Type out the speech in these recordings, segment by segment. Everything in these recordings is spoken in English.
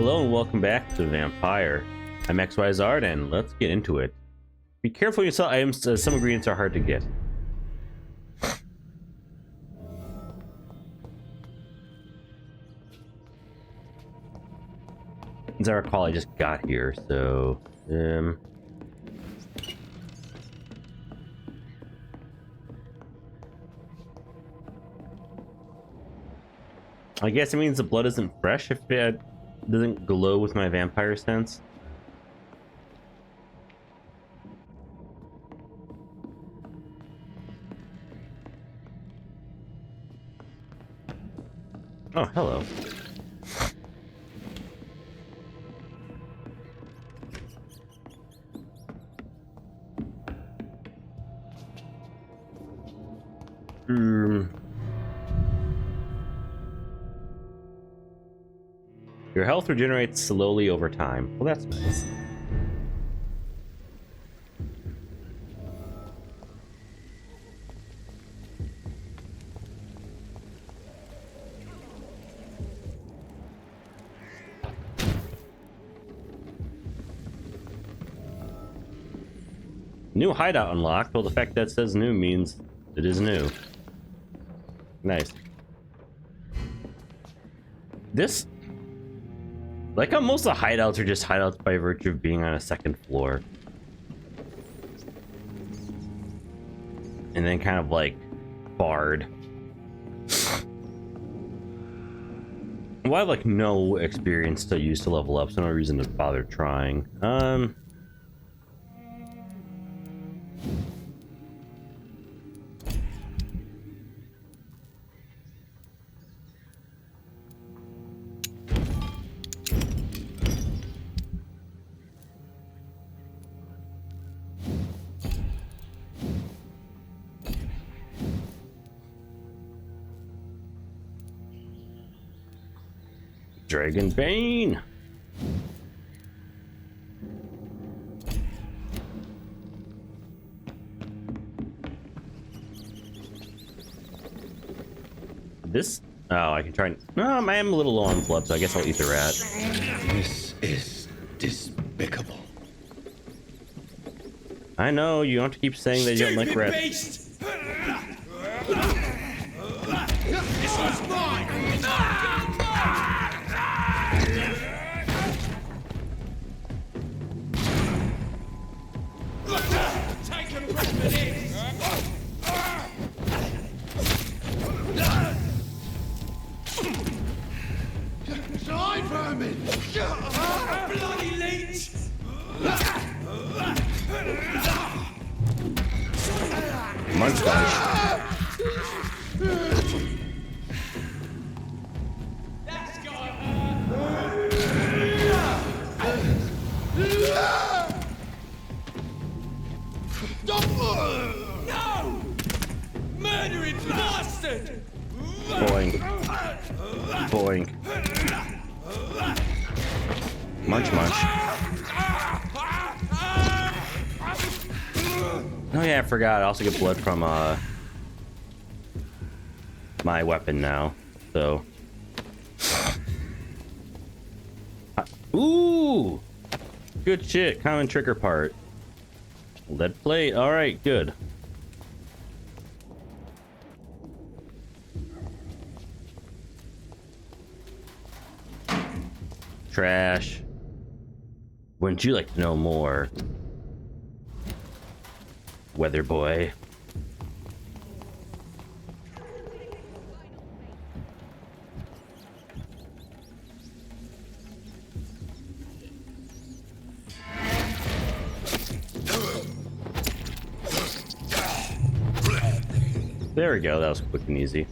Hello and welcome back to Vampyr. I'm XYZard and let's get into it. Be careful you sell items, some ingredients are hard to get. As I recall, I just got here, so... I guess it means the blood isn't fresh if it doesn't glow with my vampire sense. Oh, hello. Your health regenerates slowly over time. Well, that's nice. New hideout unlocked. Well, the fact that it says new means it is new. Nice. This... like how most of the hideouts are just hideouts by virtue of being on a second floor. And then kind of like barred. Well, I have like no experience to use to level up, so no reason to bother trying. Dragon Bane. This... oh, I can try and... I am a little low on blood, so I guess I'll eat the rat. This is despicable. I know, you don't have to keep saying that you don't like rats. Beast! This one's mine! Take a breath of this! Die, vermin! Bloody leech! Munch bunch. That's got no! Murdering bastard! Boing. Boing. Munch munch. Oh yeah, I forgot. I also get blood from my weapon now. So ooh! Good shit. Common trigger part. Lead plate. Alright, good. Trash. Wouldn't you like to know more, weather boy? There we go. That was quick and easy.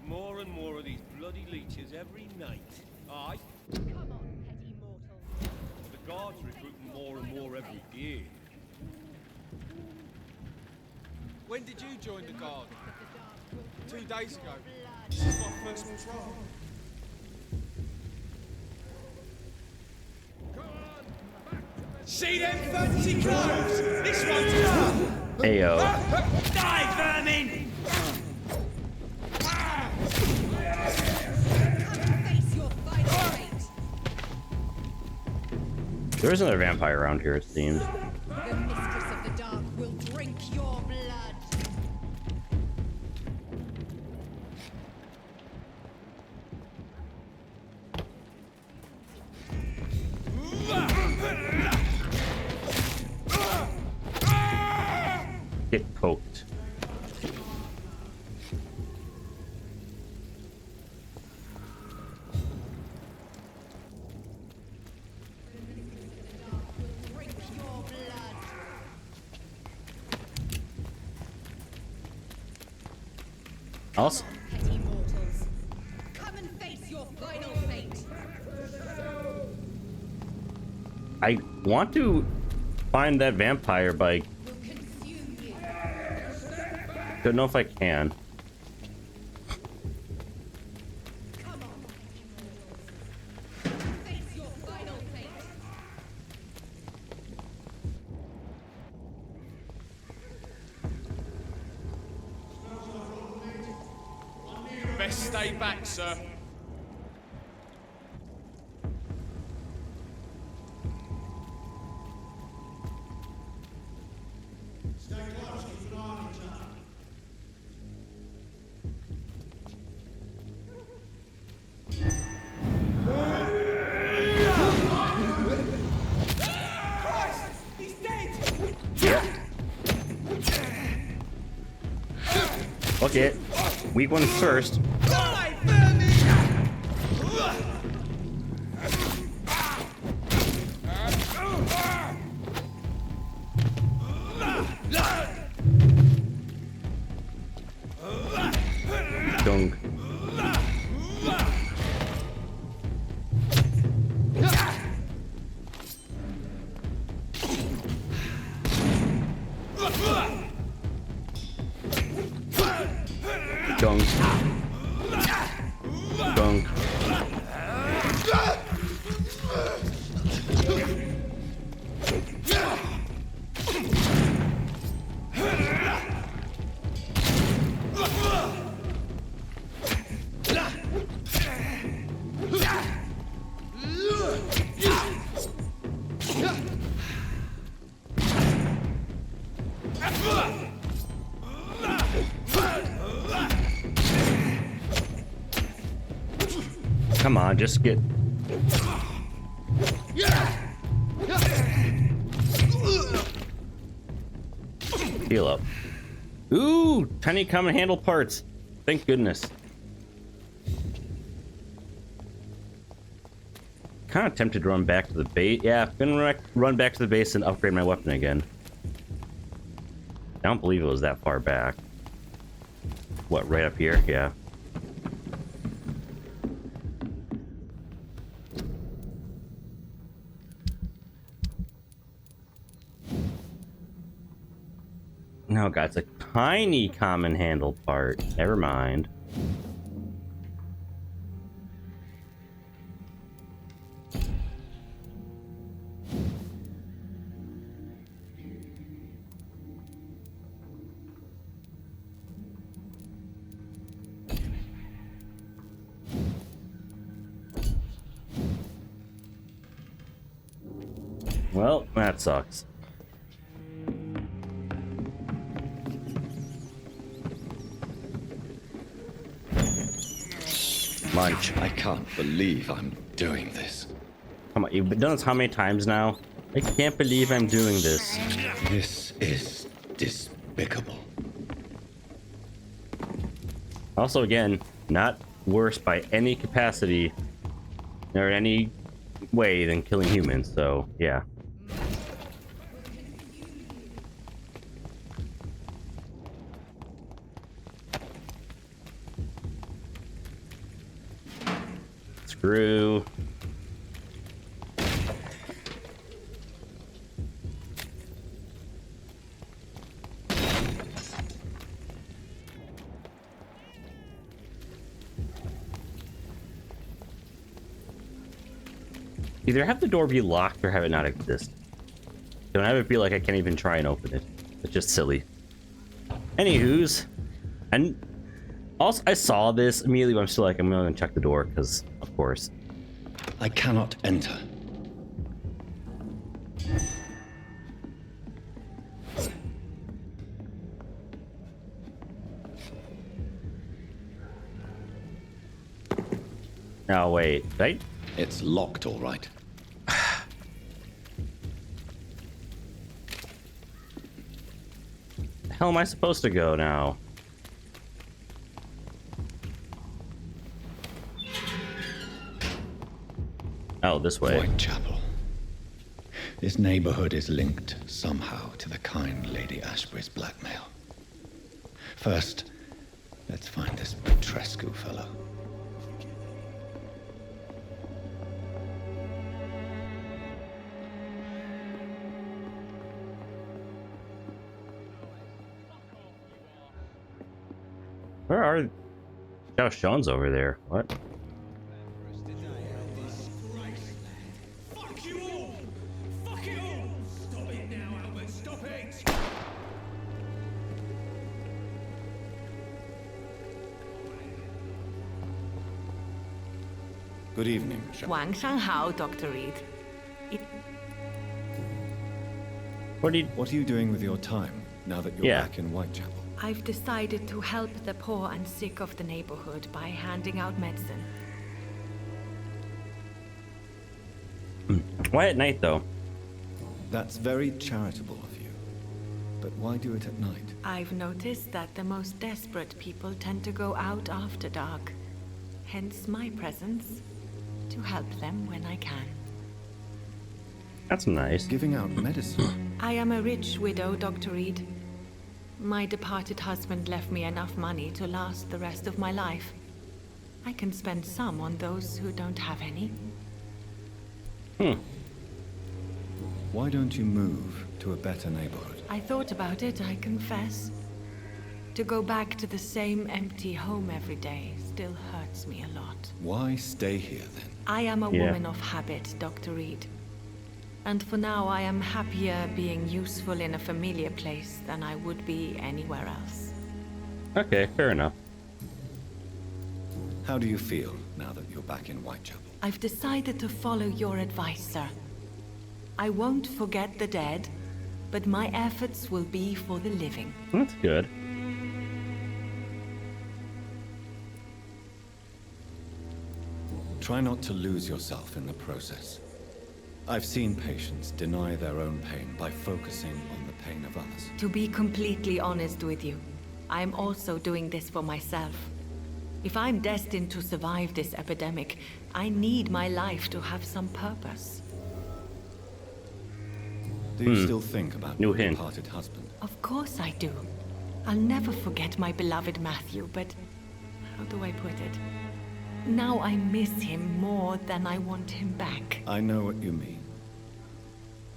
More and more of these bloody leeches every night. Aye? Come on, petty mortal. The guards recruiting more and more every year. When did you join the guard? 2 days ago. This is my first patrol. See them fancy clothes? This one's gone. Ayo. Die, vermin! Face your final fate. There is another vampire around here, it seems. The mistress of the dark will drink your blood. Get poked. Drink your blood. Also, Petty mortals. Come and face your final fate. I want to find that vampire, but I Will consume you. don't know if I can. Come on, petty mortals. Face your final fate. Best stay back, sir. He's dead! Yeah. Okay. Weak ones first. Die, vermin! Dunk. Dunk. Dunk. Come on, just get. Heal up. Ooh, tiny common handle parts. Thank goodness. Kind of tempted to run back to the base. Yeah, I'm gonna run back to the base and upgrade my weapon again. I don't believe it was that far back. What, right up here? Yeah. No, God, it's a tiny common handle part. Never mind. Well, that sucks. Munch. I can't believe I'm doing this. Come on, you've done this how many times now? I can't believe I'm doing this. This is despicable. Also, again, not worse by any capacity or any way than killing humans, so yeah. Screw. Either have the door be locked or have it not exist. Don't ever feel like I can't even try and open it. It's just silly. Anywho's, and also I saw this immediately, but I'm still like, I'm gonna check the door because, of course. I cannot enter. Oh wait, right? It's locked, all right. The hell am I supposed to go now? Oh, this way. Whitechapel. This neighborhood is linked somehow to the kind Lady Ashbury's blackmail. First, let's find this Petrescu fellow. Where are... Oh, Sean's over there. What? Fuck you all! Fuck it all! Stop it now, Albert! Stop it! Good evening, Wang Shanghao, Dr. Reed. What do you... What are you doing with your time now that you're Yeah. back in Whitechapel? I've decided to help the poor and sick of the neighborhood by handing out medicine. Why at night, though? That's very charitable of you. But why do it at night? I've noticed that the most desperate people tend to go out after dark. Hence my presence, to help them when I can. That's nice. Giving out medicine. I am a rich widow, Dr. Reed. My departed husband left me enough money to last the rest of my life. I can spend some on those who don't have any. Why don't you move to a better neighborhood? I thought about it, I confess. To go back to the same empty home every day still hurts me a lot. Why stay here then? I am a Yeah. woman of habit, Dr. Reed. And for now, I am happier being useful in a familiar place than I would be anywhere else. Okay, fair enough. How do you feel now that you're back in Whitechapel? I've decided to follow your advice, sir. I won't forget the dead, but my efforts will be for the living. That's good. Try not to lose yourself in the process. I've seen patients deny their own pain by focusing on the pain of others. To be completely honest with you, I'm also doing this for myself. If I'm destined to survive this epidemic, I need my life to have some purpose. Do you still think about New your hint. departed husband? Of course I do. I'll never forget my beloved Matthew, but how do I put it? Now I miss him more than I want him back. I know what you mean.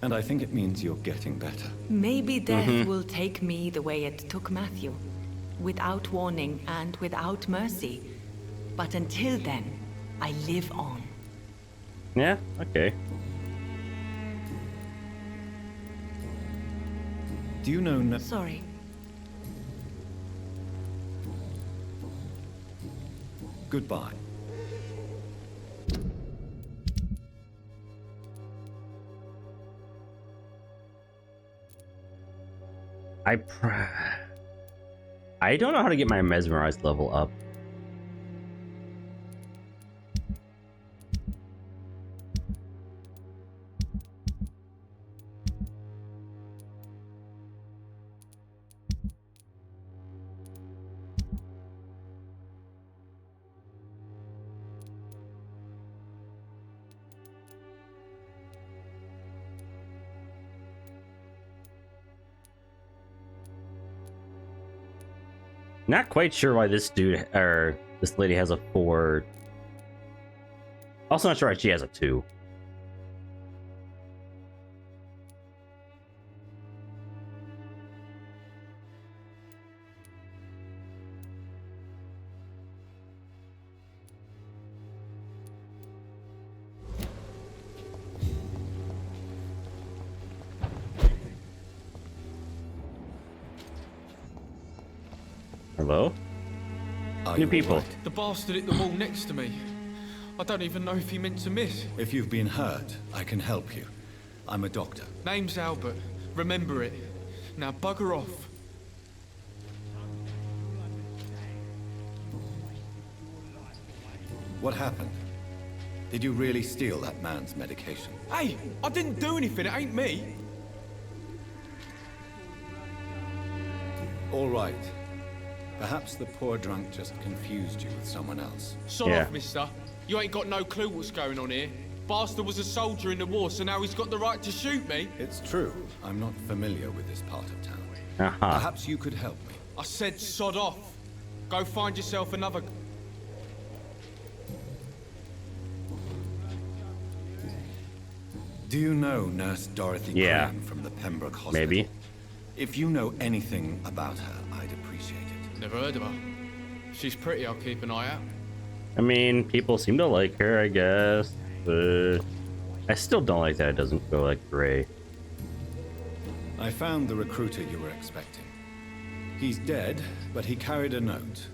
And I think it means you're getting better. Maybe death will take me the way it took Matthew. Without warning and without mercy. But until then, I live on. Yeah, okay. Do you know Sorry. Goodbye. I don't know how to get my mesmerized level up. Not quite sure why this dude or this lady has a 4. Also not sure why she has a 2. Hello? Are New you people. all right? The bastard hit the wall next to me. I don't even know if he meant to miss. If you've been hurt, I can help you. I'm a doctor. Name's Albert. Remember it. Now bugger off. What happened? Did you really steal that man's medication? Hey, I didn't do anything. It ain't me. All right. Perhaps the poor drunk just confused you with someone else. Sod Yeah. off, mister. You ain't got no clue what's going on here. Bastard was a soldier in the war, so now he's got the right to shoot me. It's true. I'm not familiar with this part of town. Uh-huh. Perhaps you could help me. I said sod off. Go find yourself another... Do you know Nurse Dorothy Yeah. Crane from the Pembroke Hospital? Maybe. If you know anything about her, I'd appreciate it. Never heard of her. She's pretty, I'll keep an eye out. I mean, people seem to like her, I guess. But I still don't like that it doesn't go like gray. I found the recruiter you were expecting. He's dead, but he carried a note.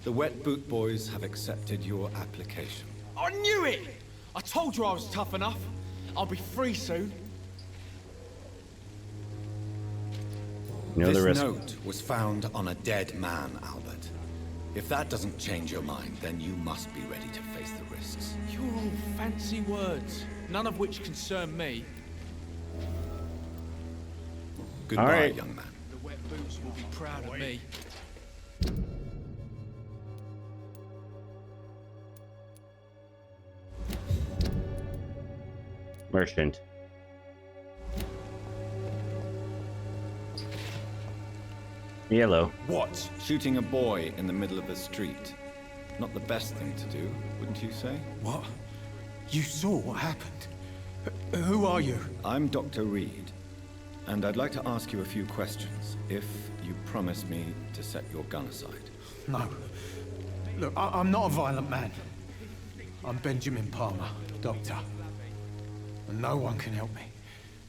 The Wet Boot Boys have accepted your application. I knew it! I told you I was tough enough. I'll be free soon. You know This the risk. note was found on a dead man, Albert. If that doesn't change your mind, then you must be ready to face the risks. You're all fancy words, none of which concern me. Goodbye, right. young man. The Wet Boots will be proud of me. Merchant. Yellow. What? Shooting a boy in the middle of the street. Not the best thing to do, wouldn't you say? What? You saw what happened? Who are you? I'm Dr. Reed, and I'd like to ask you a few questions, if you promise me to set your gun aside. No. Look, I'm not a violent man. I'm Benjamin Palmer, doctor. And no one can help me.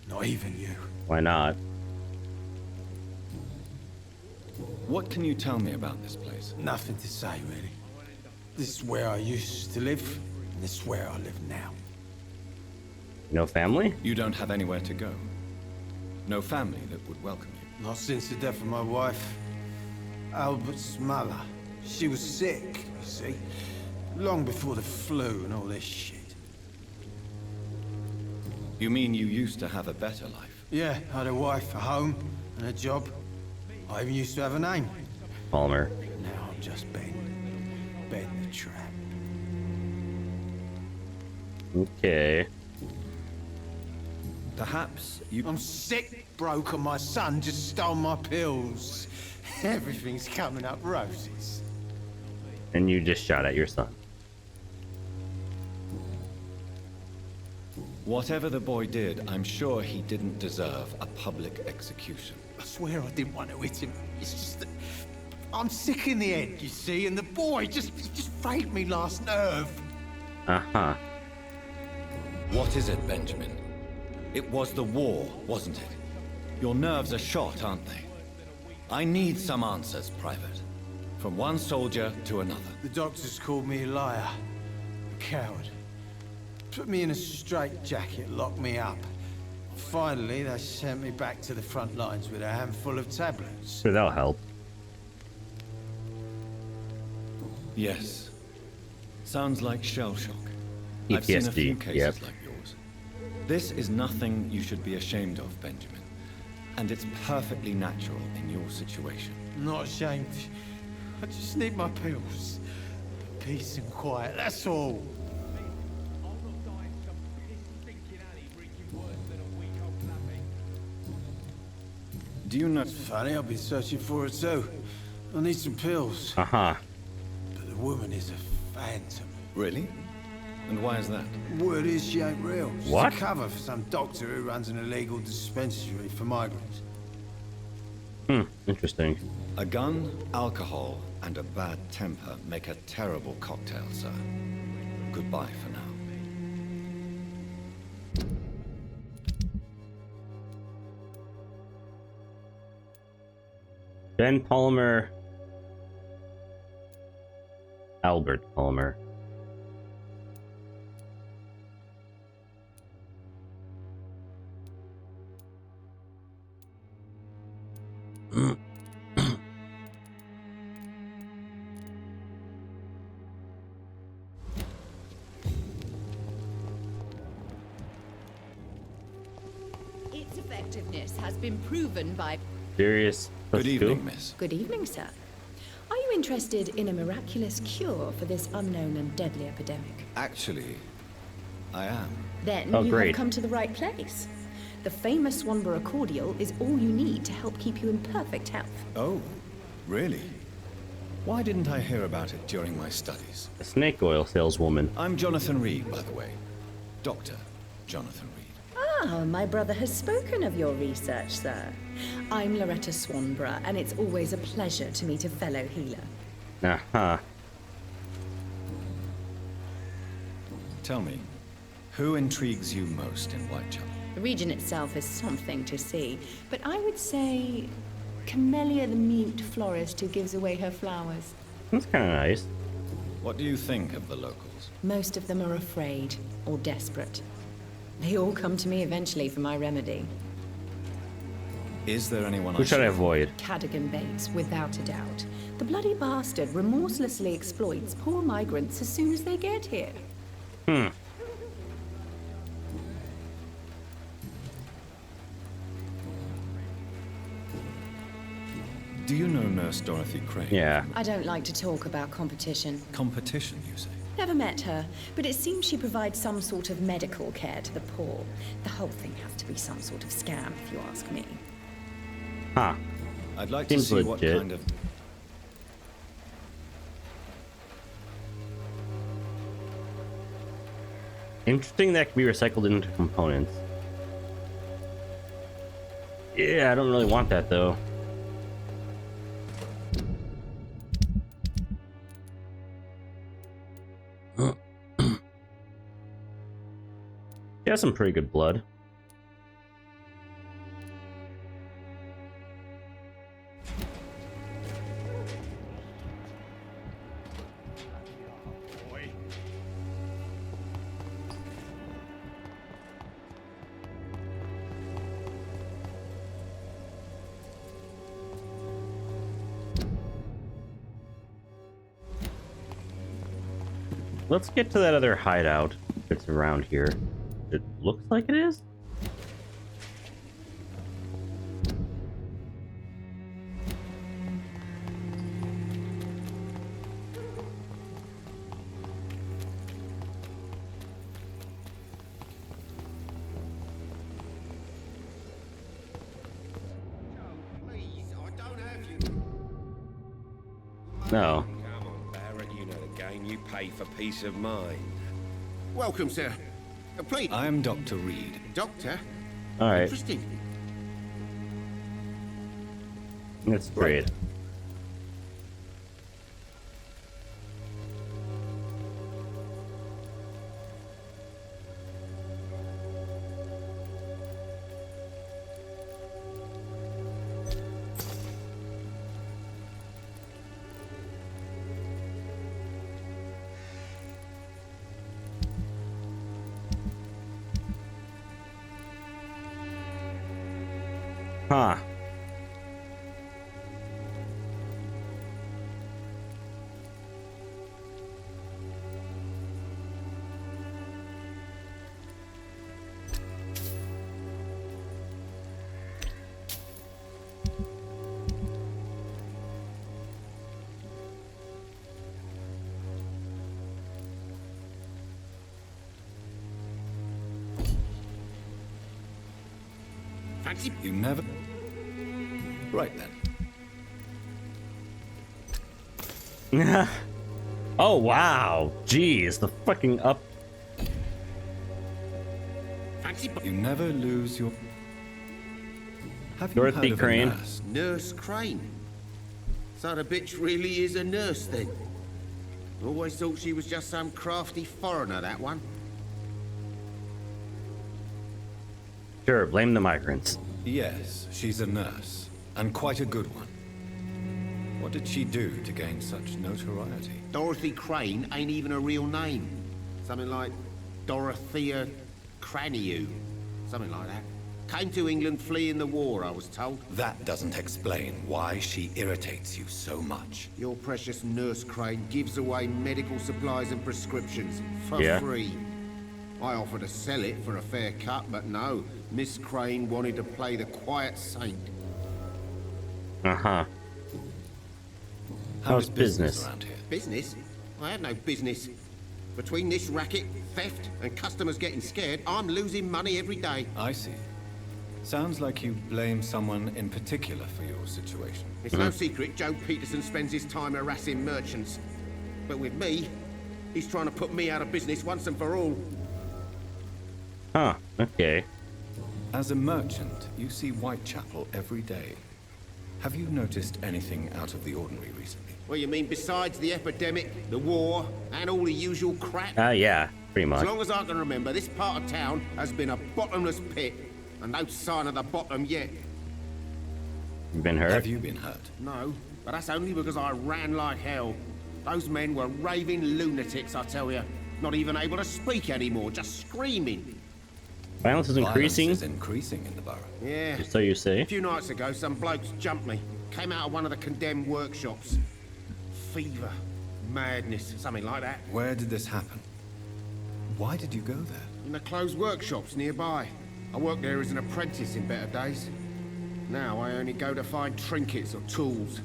Not even you. Why not? What can you tell me about this place? Nothing to say, really. This is where I used to live, and this is where I live now. No family? You don't have anywhere to go. No family that would welcome you. Not since the death of my wife, Albert's mother. She was sick, you see. Long before the flu and all this shit. You mean you used to have a better life? Yeah, I had a wife, a home, and a job. I even used to have a name. Palmer. Now I'm just Ben. Ben the Trap. Okay. Perhaps you... I'm sick, broke, and my son just stole my pills. Everything's coming up roses. And you just shot at your son. Whatever the boy did, I'm sure he didn't deserve a public execution. I swear I didn't want to hit him. It's just that I'm sick in the head, you see, and the boy just frayed me last nerve. Uh-huh. What is it, Benjamin? It was the war, wasn't it? Your nerves are shot, aren't they? I need some answers, Private. From one soldier to another. The doctors called me a liar, a coward. Put me in a straitjacket, locked me up. Finally, they sent me back to the front lines with a handful of tablets. So that'll help. Yes. Sounds like shell shock. I've seen a few PTSD, cases yep. like yours. This is nothing you should be ashamed of, Benjamin. And it's perfectly natural in your situation. I'm not ashamed. I just need my pills. Peace and quiet, that's all. Do you know... It's funny, I've been searching for her too. I need some pills. Uh-huh. But the woman is a phantom. Really? And why is that? Word is she ain't real. She's What? a cover for some doctor who runs an illegal dispensary for migrants. Interesting. A gun, alcohol, and a bad temper make a terrible cocktail, sir. Goodbye for now. Ben Palmer Albert Palmer. Its effectiveness has been proven by... Serious. Good evening, miss. Good evening, sir. Are you interested in a miraculous cure for this unknown and deadly epidemic? Actually, I am. Then Oh, you great. have come to the right place. The famous Swanborough cordial is all you need to help keep you in perfect health. Oh, really? Why didn't I hear about it during my studies? A snake oil saleswoman. I'm Jonathan Reed, by the way. Dr. Jonathan Reed. Ah, my brother has spoken of your research, sir. I'm Loretta Swanborough, and it's always a pleasure to meet a fellow healer. Uh-huh. Tell me, who intrigues you most in Whitechapel? The region itself is something to see, but I would say Camellia the mute florist who gives away her flowers. That's kind of nice. What do you think of the locals? Most of them are afraid or desperate. They all come to me eventually for my remedy. Is there anyone Who should I avoid? Cadogan Bates, without a doubt. The bloody bastard remorselessly exploits poor migrants as soon as they get here. Do you know Nurse Dorothy Crane? Yeah. I don't like to talk about competition. Competition, you say? Never met her, but it seems she provides some sort of medical care to the poor. The whole thing has to be some sort of scam, if you ask me. Huh. I'd like Seems to see what legit. kind of... Interesting that can be recycled into components. Yeah, I don't really want that though. He has some pretty good blood. Let's get to that other hideout. If it's around here. It looks like it is. No. Come on, Baron, you know the game. You pay for peace of mind. Welcome, sir. Please, I'm Dr. Reed. Doctor. All right. Interesting. Let's trade. Huh. Fancy. You never... Right then. Oh wow. Jeez, the fucking up. Fancy. You never lose your... Have you Dorothy heard of Crane. a nurse? Nurse Crane. So the bitch really is a nurse then. Always thought she was just some crafty foreigner, that one. Sure, blame the migrants. Yes, she's a nurse. And quite a good one. What did she do to gain such notoriety? Dorothy Crane ain't even a real name. Something like Dorothea Craniu. Something like that. Came to England fleeing the war, I was told. That doesn't explain why she irritates you so much. Your precious Nurse Crane gives away medical supplies and prescriptions for free. I offered to sell it for a fair cut, but no. Miss Crane wanted to play the quiet saint. Uh-huh. How's business around here? Business? I have no business. Between this racket, theft, and customers getting scared, I'm losing money every day. I see. Sounds like you blame someone in particular for your situation. It's no secret Joe Peterson spends his time harassing merchants. But with me, he's trying to put me out of business once and for all. Huh, okay. As a merchant, you see Whitechapel every day. Have you noticed anything out of the ordinary recently? What you mean besides the epidemic, the war, and all the usual crap? Yeah, pretty much. As long as I can remember, this part of town has been a bottomless pit, and no sign of the bottom yet. You been hurt? Have you been hurt? No, but that's only because I ran like hell. Those men were raving lunatics, I tell you. Not even able to speak anymore, just screaming. Violence is increasing? Violence is increasing in the borough. Yeah. So you say? A few nights ago, some blokes jumped me. Came out of one of the condemned workshops. Fever, madness, something like that. Where did this happen? Why did you go there? In the closed workshops nearby. I worked there as an apprentice in better days. Now I only go to find trinkets or tools.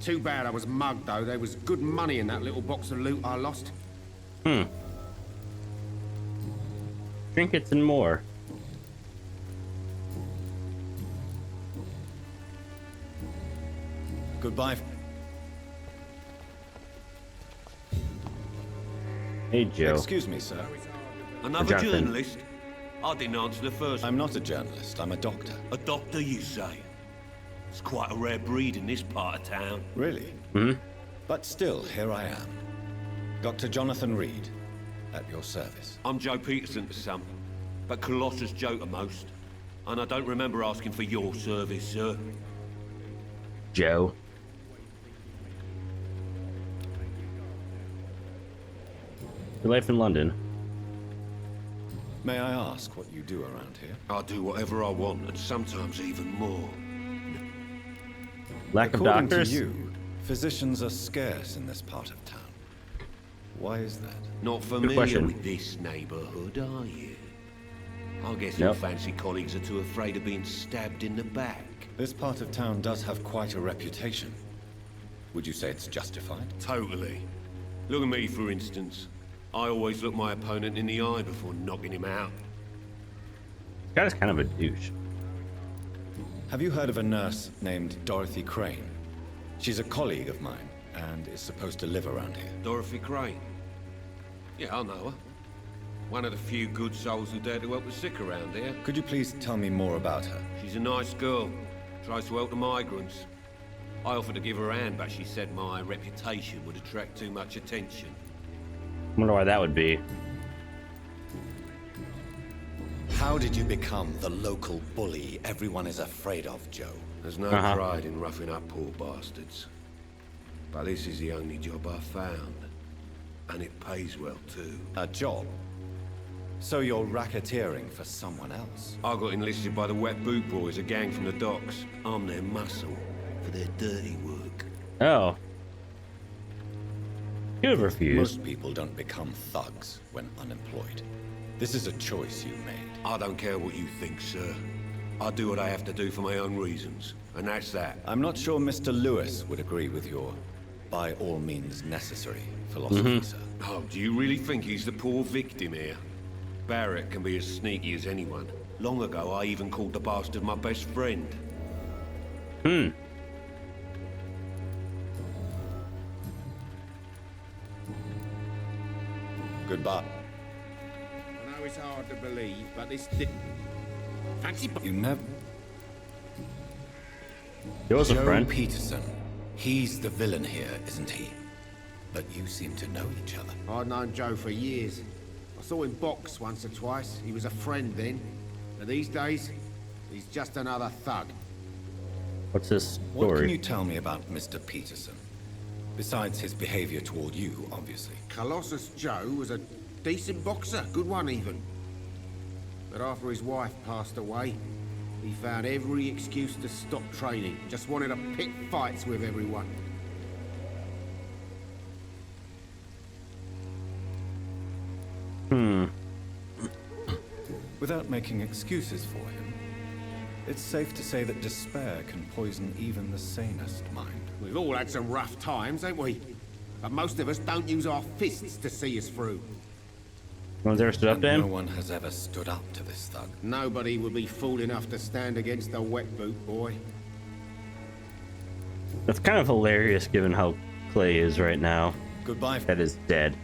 Too bad I was mugged, though. There was good money in that little box of loot I lost. Trinkets and more. Goodbye. Hey, Joe. Excuse me, sir. Another Jonathan. journalist? I didn't answer the first. I'm not a journalist, I'm a doctor. A doctor, you say? It's quite a rare breed in this part of town. Really? But still, here I am. Dr. Jonathan Reed, at your service. I'm Joe Peterson to some, but Colossus Joe to most. And I don't remember asking for your service, sir. Joe. Your life in London. May I ask what you do around here? I do whatever I want, and sometimes even more. Lack of According doctors? to you, physicians are scarce in this part of town. Why is that? Not familiar question. with this neighborhood, are you? I guess Nope. your fancy colleagues are too afraid of being stabbed in the back. This part of town does have quite a reputation. Would you say it's justified? Totally. Look at me, for instance. I always look my opponent in the eye before knocking him out. This guy's kind of a douche. Have you heard of a nurse named Dorothy Crane? She's a colleague of mine, and is supposed to live around here. Dorothy Crane? Yeah, I know her. One of the few good souls who dare to help the sick around here. Could you please tell me more about her? She's a nice girl. Tries to help the migrants. I offered to give her a hand, but she said my reputation would attract too much attention. Wonder why that would be. How did you become the local bully everyone is afraid of, Joe? There's no pride in roughing up poor bastards. But this is the only job I found. And it pays well, too. A job? So you're racketeering for someone else? I got enlisted by the Wet Boot Boys, a gang from the docks. I'm their muscle for their dirty work. Oh. You have refused. Most people don't become thugs when unemployed. This is a choice you made. I don't care what you think, sir. I do what I have to do for my own reasons. And that's that. I'm not sure Mr. Lewis would agree with your by all means necessary philosophy, sir. Oh, do you really think he's the poor victim here? Barrett can be as sneaky as anyone. Long ago, I even called the bastard my best friend. Goodbye. I know it's hard to believe, but this didn't. Fancy. You never... He was a Joe friend. Peterson. He's the villain here, isn't he? But you seem to know each other. I'd known Joe for years. I saw him box once or twice. He was a friend then. But these days, he's just another thug. What's this What can story? you tell me about Mr. Peterson? Besides his behavior toward you, obviously. Colossus Joe was a decent boxer, good one even. But after his wife passed away, he found every excuse to stop training. Just wanted to pick fights with everyone. Without making excuses for him, it's safe to say that despair can poison even the sanest mind. We've all had some rough times, ain't we? But most of us don't use our fists to see us through. No one's ever stood up And to him? no one has ever stood up to this thug. Nobody would be fool enough to stand against a wet boot boy. That's kind of hilarious given how Clay is right now. Goodbye. That is dead.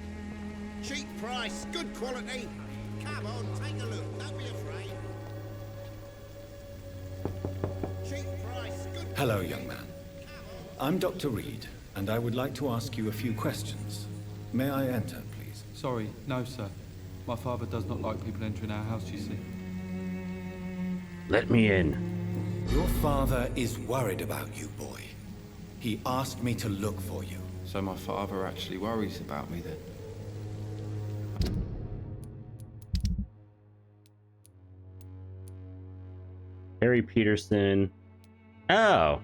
Cheap price, good quality. Come on, take a look. Don't be afraid. Cheap price, good. Hello, young man. I'm Dr. Reed, and I would like to ask you a few questions. May I enter, please? Sorry, no, sir. My father does not like people entering our house, you see. Let me in. Your father is worried about you, boy. He asked me to look for you. So my father actually worries about me then? Harry Peterson. Oh.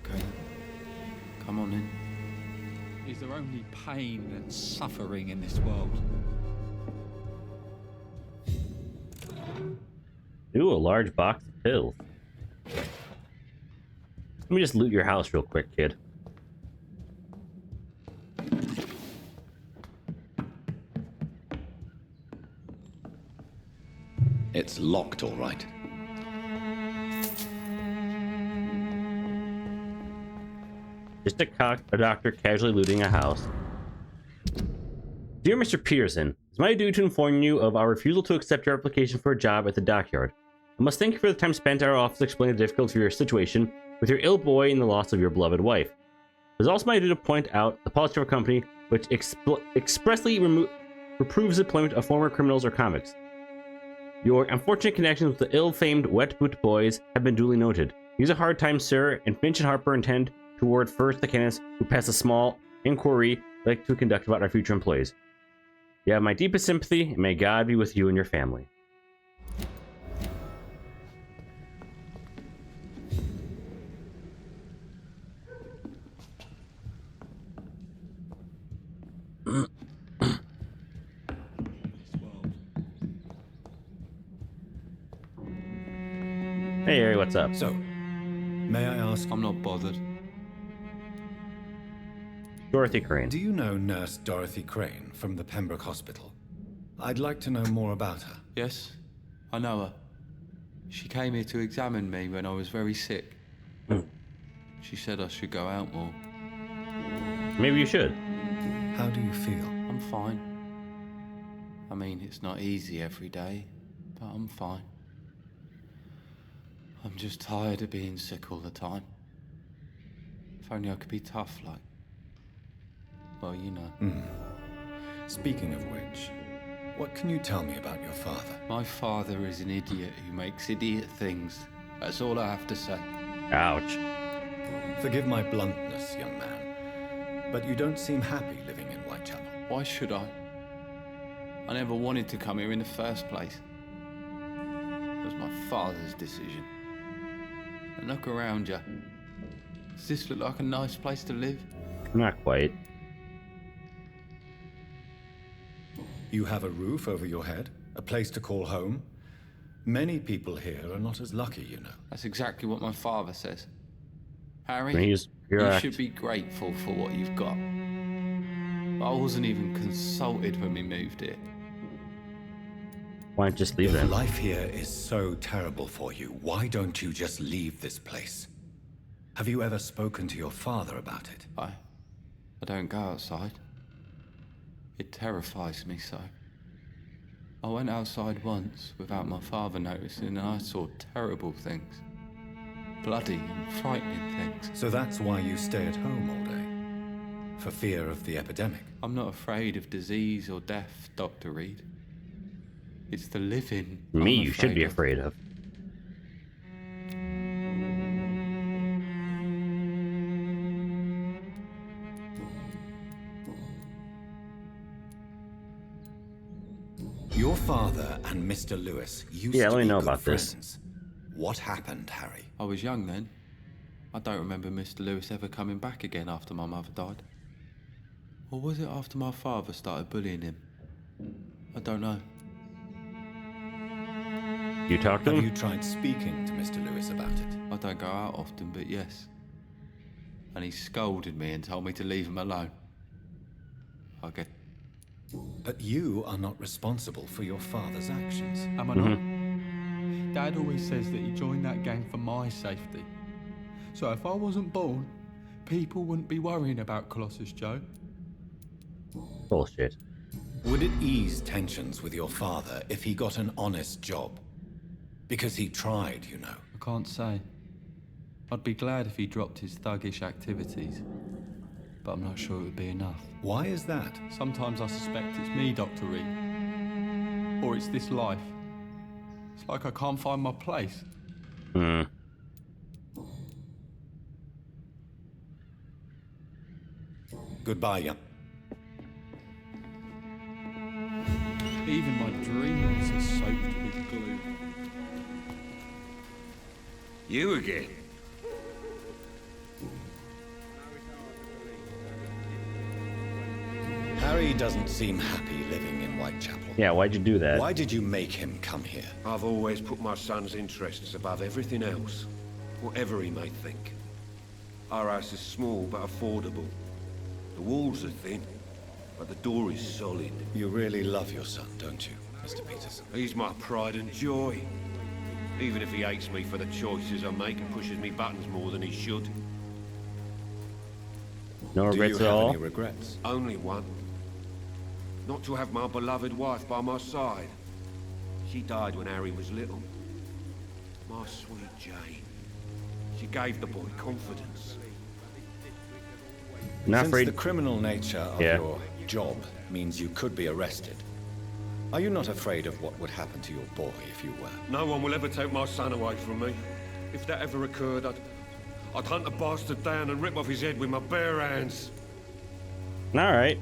Okay. Come on in. Is there only pain and suffering in this world? Ooh, a large box of pills. Let me just loot your house real quick, kid. It's locked, all right. Just a doctor casually looting a house. Dear Mr. Peterson, it's my duty to inform you of our refusal to accept your application for a job at the dockyard. I must thank you for the time spent at our office explaining the difficulty of your situation with your ill boy and the loss of your beloved wife. It is also my duty to point out the policy of our company, which expressly reproves the employment of former criminals or convicts. Your unfortunate connections with the ill-famed Wet Boot Boys have been duly noted. Use a hard time, sir, and Finch and Harper intend to award first the candidates who pass a small inquiry like to conduct about our future employees. You have my deepest sympathy, and may God be with you and your family. Hey, Harry, what's up? So, may I ask, I'm not bothered. Dorothy Crane. do you know Nurse Dorothy Crane from the Pembroke Hospital? I'd like to know more about her. Yes, I know her. She came here to examine me when I was very sick. She said I should go out more. Maybe you should. How do you feel? I'm fine. I mean, it's not easy every day, but I'm fine. I'm just tired of being sick all the time. If only I could be tough like... Well, you know. Speaking of which, what can you tell me about your father? My father is an idiot who makes idiot things. That's all I have to say. Ouch. Forgive my bluntness, young man, but you don't seem happy living in Whitechapel. Why should I? I never wanted to come here in the first place. It was my father's decision. And look around you. Does this look like a nice place to live? Not quite. You have a roof over your head, a place to call home. Many people here are not as lucky, you know. That's exactly what my father says. Harry, He's you correct. should be grateful for what you've got. I wasn't even consulted when we moved here. Why not just leave If then? life here is so terrible for you, why don't you just leave this place? Have you ever spoken to your father about it? I don't go outside. It terrifies me so. I went outside once without my father noticing and I saw terrible things. Bloody and frightening things. So that's why you stay at home all day? For fear of the epidemic? I'm not afraid of disease or death, Dr. Reed. It's the living. Me, I'm you should be of. afraid of. Your father and Mr. Lewis used to let me be know good about friends. this. What happened, Harry? I was young then. I don't remember Mr. Lewis ever coming back again after my mother died. Or was it after my father started bullying him? I don't know. You talk to Have him? you tried speaking to Mr. Lewis about it? I don't go out often, but yes. And he scolded me and told me to leave him alone. I get... But you are not responsible for your father's actions. Am I not? Dad always says that he joined that gang for my safety. So if I wasn't born, people wouldn't be worrying about Colossus Joe. Bullshit. Would it ease tensions with your father if he got an honest job? Because he tried, you know. I can't say. I'd be glad if he dropped his thuggish activities. But I'm not sure it would be enough. Why is that? Sometimes I suspect it's me, Dr. Reed. Or it's this life. It's like I can't find my place. Goodbye, young. Even my dreams are soaked with glue. You again? Harry doesn't seem happy living in Whitechapel. Yeah, why'd you do that? Why did you make him come here? I've always put my son's interests above everything else, whatever he may think. Our house is small but affordable. The walls are thin, but the door is solid. You really love your son, don't you, Mr. Peterson? He's my pride and joy. Even if he hates me for the choices I make and pushes me buttons more than he should. No Do you regrets have at all? any regrets? Only one. Not to have my beloved wife by my side. She died when Harry was little. My sweet Jane. She gave the boy confidence. Not Since afraid. the criminal nature of your job means you could be arrested, are you not afraid of what would happen to your boy if you were? No one will ever take my son away from me. If that ever occurred, I'd hunt the bastard down and rip off his head with my bare hands. All right.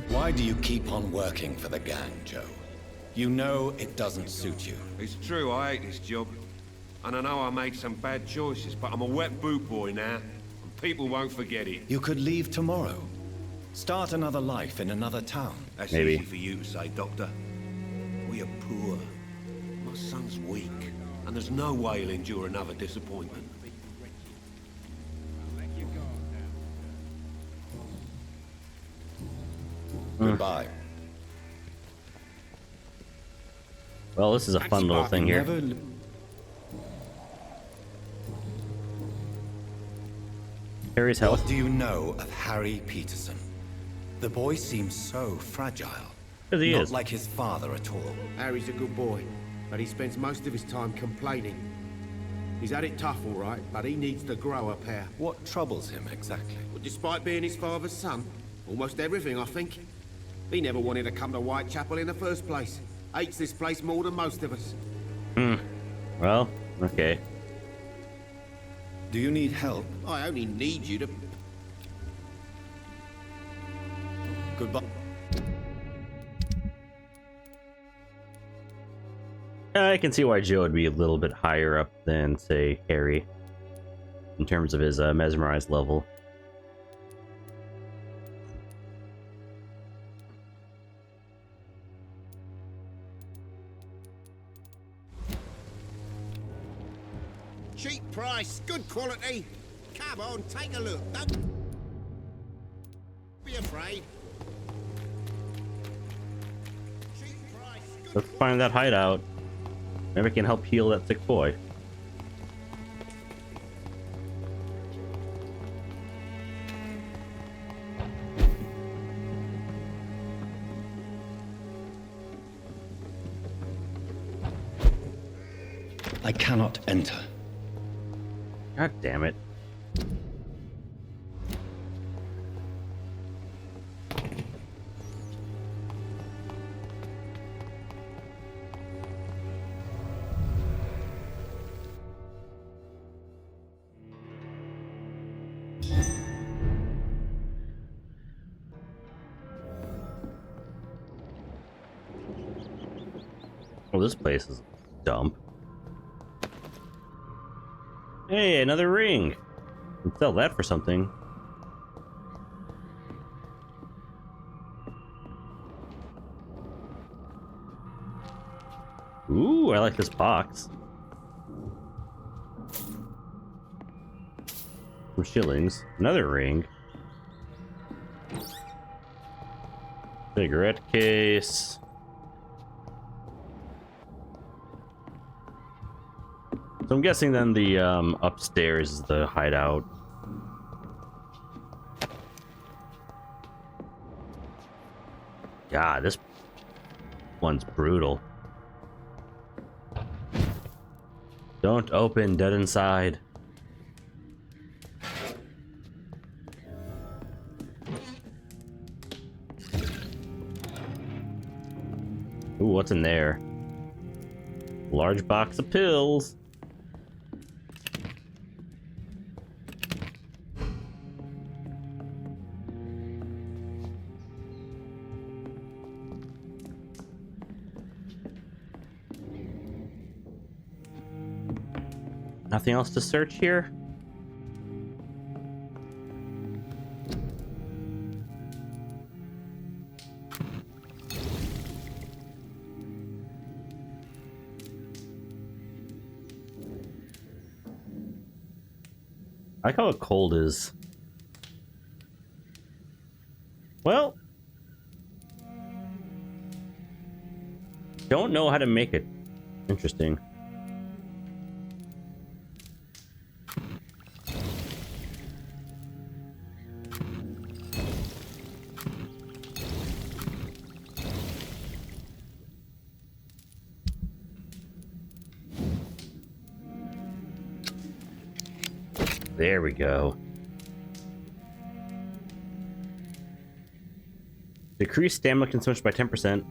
Why do you keep on working for the gang, Joe? You know it doesn't suit you. It's true, I hate this job. And I know I made some bad choices, but I'm a wet boot boy now, and people won't forget it. You could leave tomorrow. Start another life in another town. That's Maybe. easy for you to say, Doctor. We are poor. My son's weak, and there's no way he'll endure another disappointment. Goodbye. Well, this is a fun little thing here. Harry's house. What do you know of Harry Peterson? The boy seems so fragile. Because he Not is. like his father at all. Harry's a good boy, but he spends most of his time complaining. He's had it tough, all right, but he needs to grow a pair. What troubles him exactly? Well, despite being his father's son, almost everything, I think. He never wanted to come to Whitechapel in the first place. Hates this place more than most of us. Well, okay. Do you need help? I only need you to... Goodbye. I can see why Joe would be a little bit higher up than, say, Harry, in terms of his mesmerized level. Cheap price, good quality. Come on, take a look. Don't be afraid. Cheap price, good Let's find that hideout. Maybe I can help heal that sick boy. I cannot enter. God damn it. Oh, this place is a dump. Hey, another ring. Can sell that for something. Ooh, I like this box. Some shillings. Another ring. Cigarette case. So I'm guessing then the upstairs is the hideout. God, this one's brutal. Don't open, dead inside. Ooh, what's in there? Large box of pills. Nothing else to search here? I like how cold is. Well, don't know how to make it interesting. There we go. Decrease stamina consumption by 10%.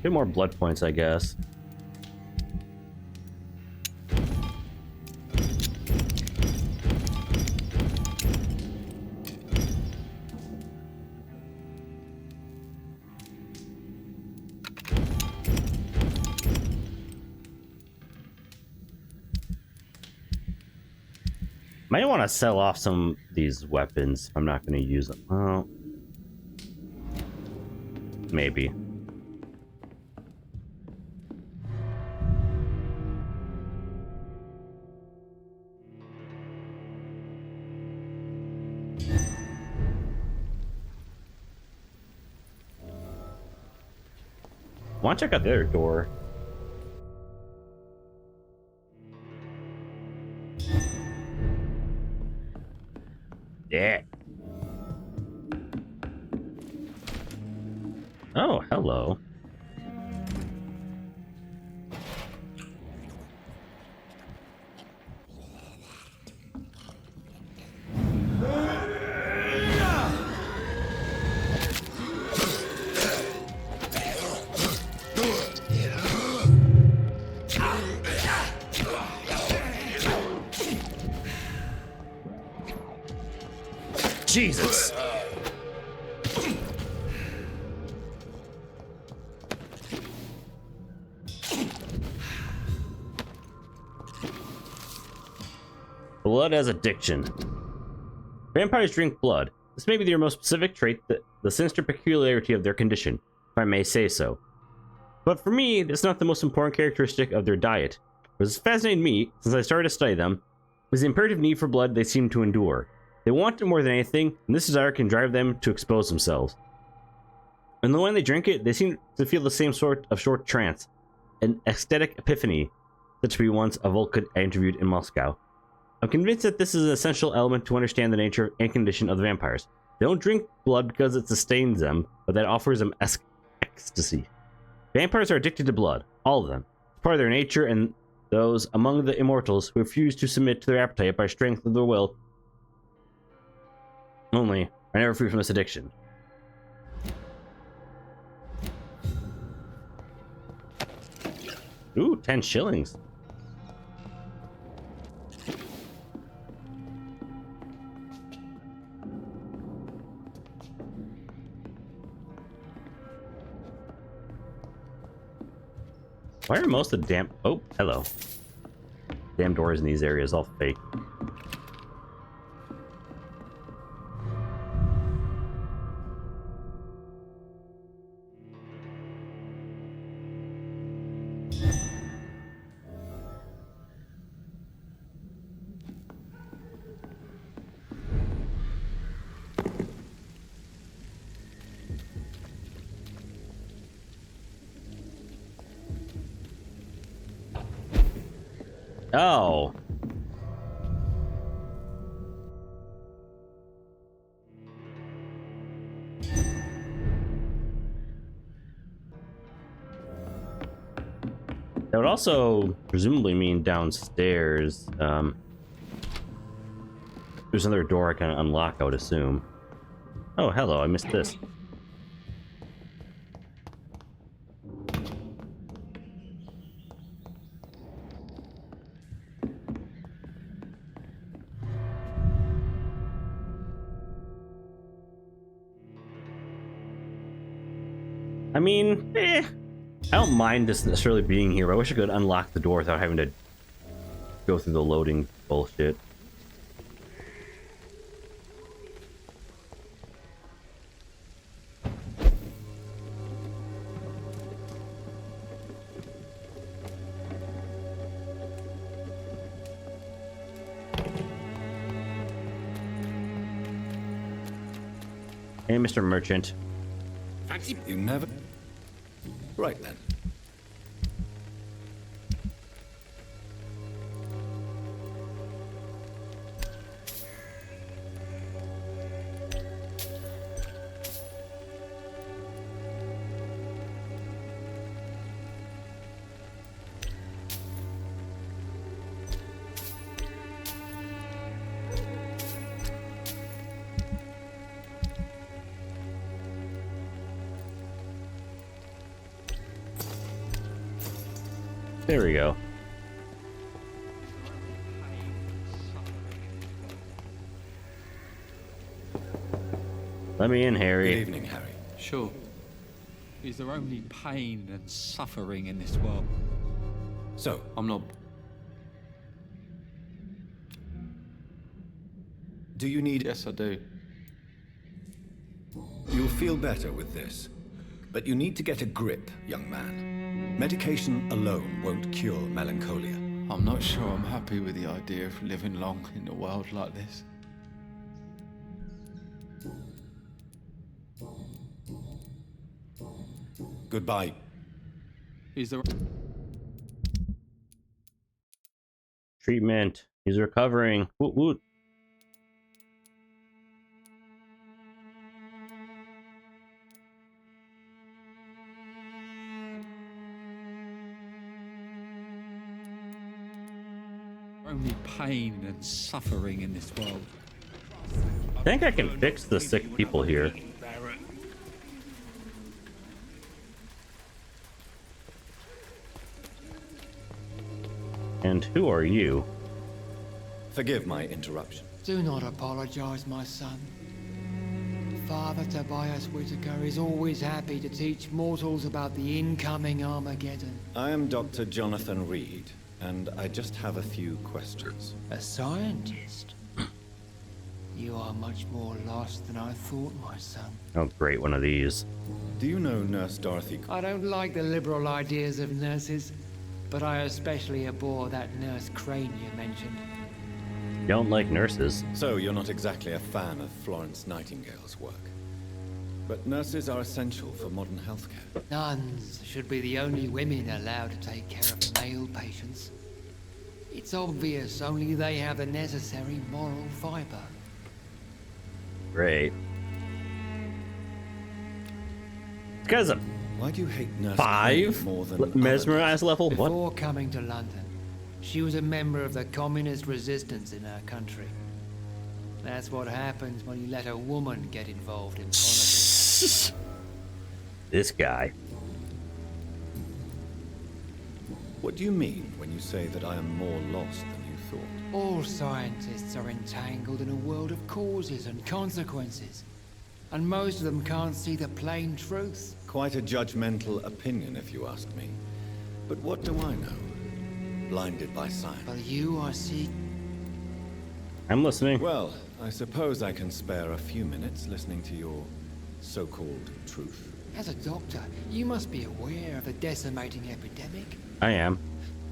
Get more blood points, I guess. Might want to sell off some of these weapons. I'm not going to use them. Well, maybe. Want to check out the other door? Yeah. Oh, hello. Jesus. Blood as addiction. Vampires drink blood. This may be their most specific trait, the sinister peculiarity of their condition, if I may say so. But for me, it's not the most important characteristic of their diet. What has fascinated me, since I started to study them, is the imperative need for blood they seem to endure. They want it more than anything, and this desire can drive them to expose themselves. And when they drink it, they seem to feel the same sort of short trance, an aesthetic epiphany, such to be once a Vulcan I interviewed in Moscow. I'm convinced that this is an essential element to understand the nature and condition of the vampires. They don't drink blood because it sustains them, but that offers them ecstasy. Vampires are addicted to blood, all of them. It's part of their nature, and those among the immortals who refuse to submit to their appetite by strength of their will only are never free from this addiction. Ooh, 10 shillings. Why are most of the damn... Oh, hello. Damn doors in these areas all fake. Oh. That would also presumably mean downstairs. There's another door I can unlock, I would assume. Oh, hello, I missed this. I mean, I don't mind this necessarily being here, but I wish I could unlock the door without having to go through the loading bullshit. Hey, Mr. Merchant. Fancy you never... Right then. There we go. Let me in, Harry. Good evening, Harry. Sure. Is there only pain and suffering in this world? So, I'm not... do you need... Yes, I do. You'll feel better with this. But you need to get a grip, young man. Medication alone won't cure melancholia. I'm not sure I'm happy with the idea of living long in a world like this. Goodbye. Is there... Treatment. He's recovering. Woot woot. only pain and suffering in this world? I think I can fix the sick people here. And who are you? Forgive my interruption. Do not apologize, my son. Father Tobias Whitaker is always happy to teach mortals about the incoming Armageddon. I am Dr. Jonathan Reed, and I just have a few questions. A scientist? You are much more lost than I thought, my son. Oh, great, one of these. Do you know Nurse Dorothy? I don't like the liberal ideas of nurses, but I especially abhor that Nurse Crane you mentioned. You don't like nurses. So you're not exactly a fan of Florence Nightingale's work. But nurses are essential for modern healthcare. Nuns should be the only women allowed to take care of male patients. It's obvious only they have the necessary moral fiber. Great. This guy's a Why do you hate Nurse 5? Crane more than Mesmerized level? What? Before coming to London, she was a member of the communist resistance in her country. That's what happens when you let a woman get involved in politics. This guy. What do you mean when you say that I am more lost than you thought? All scientists are entangled in a world of causes and consequences. And most of them can't see the plain truth. Quite a judgmental opinion, if you ask me. But what do I know? Blinded by science. But you are I'm listening. Well, I suppose I can spare a few minutes listening to your so-called truth. As a doctor, you must be aware of the decimating epidemic. I am.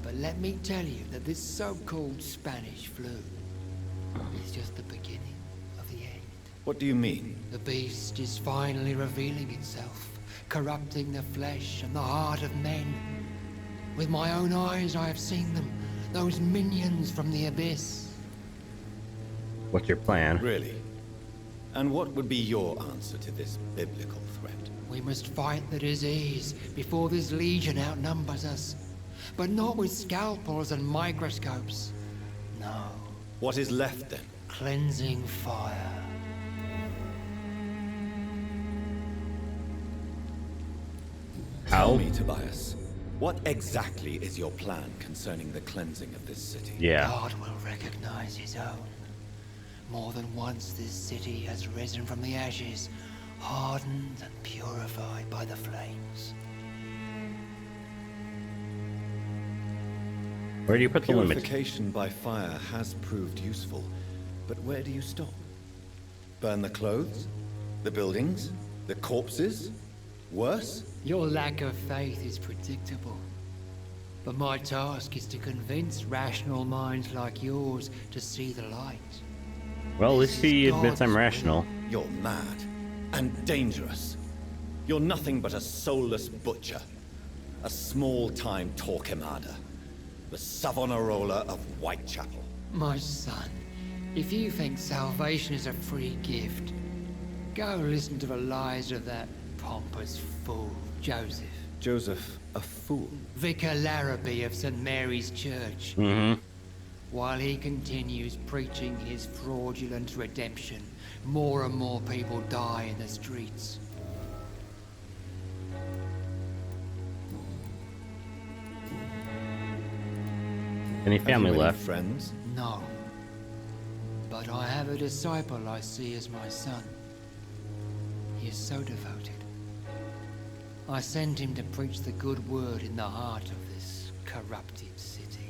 But let me tell you that this so-called Spanish flu is just the beginning of the end. What do you mean? The beast is finally revealing itself, corrupting the flesh and the heart of men. With my own eyes I have seen them, those minions from the abyss. What's your plan? Really? And what would be your answer to this biblical threat? We must fight the disease before this legion outnumbers us. But not with scalpels and microscopes. No. What is left then? Cleansing fire. Tell me, Tobias. What exactly is your plan concerning the cleansing of this city? Yeah. God will recognize his own. More than once this city has risen from the ashes, hardened and purified by the flames. Where do you put the limit? Purification by fire has proved useful, but where do you stop? Burn the clothes? The buildings? The corpses? Worse? Your lack of faith is predictable. But my task is to convince rational minds like yours to see the light. Well, at least he admits I'm rational. You're mad. And dangerous. You're nothing but a soulless butcher. A small-time Torquemada. The Savonarola of Whitechapel. My son, if you think salvation is a free gift, go listen to the lies of that pompous fool, Joseph. Joseph, a fool? Vicar Larrabee of St. Mary's Church. While he continues preaching his fraudulent redemption, more and more people die in the streets. Any family Have you left? any friends? No. But I have a disciple I see as my son. He is so devoted. I sent him to preach the good word in the heart of this corrupted city.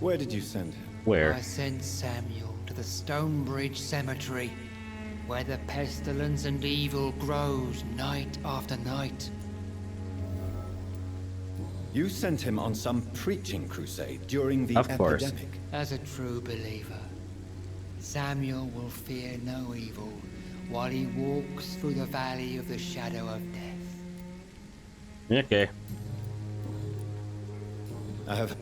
Where did you send him? Where? I sent Samuel to the Stonebridge Cemetery, where the pestilence and evil grows night after night. You sent him on some preaching crusade during the Of course. epidemic. As a true believer, Samuel will fear no evil while he walks through the valley of the shadow of death. Okay. I have...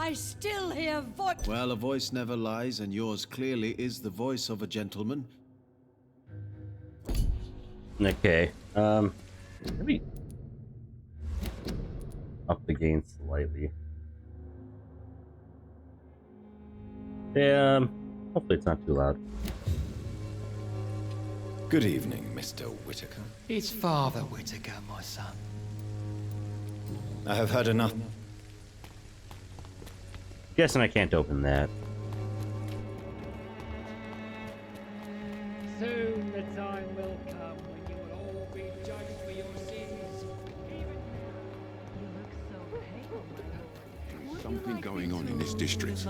I still hear voice. Well, a voice never lies, and yours clearly is the voice of a gentleman. Okay. Maybe up the gain slightly. Yeah, hopefully it's not too loud. Good evening, Mr. Whitaker. It's Father Whitaker, my son. I have heard enough. Guessing I can't open that. Soon the time will come when you will all be judged for your sins. Something going on in this district.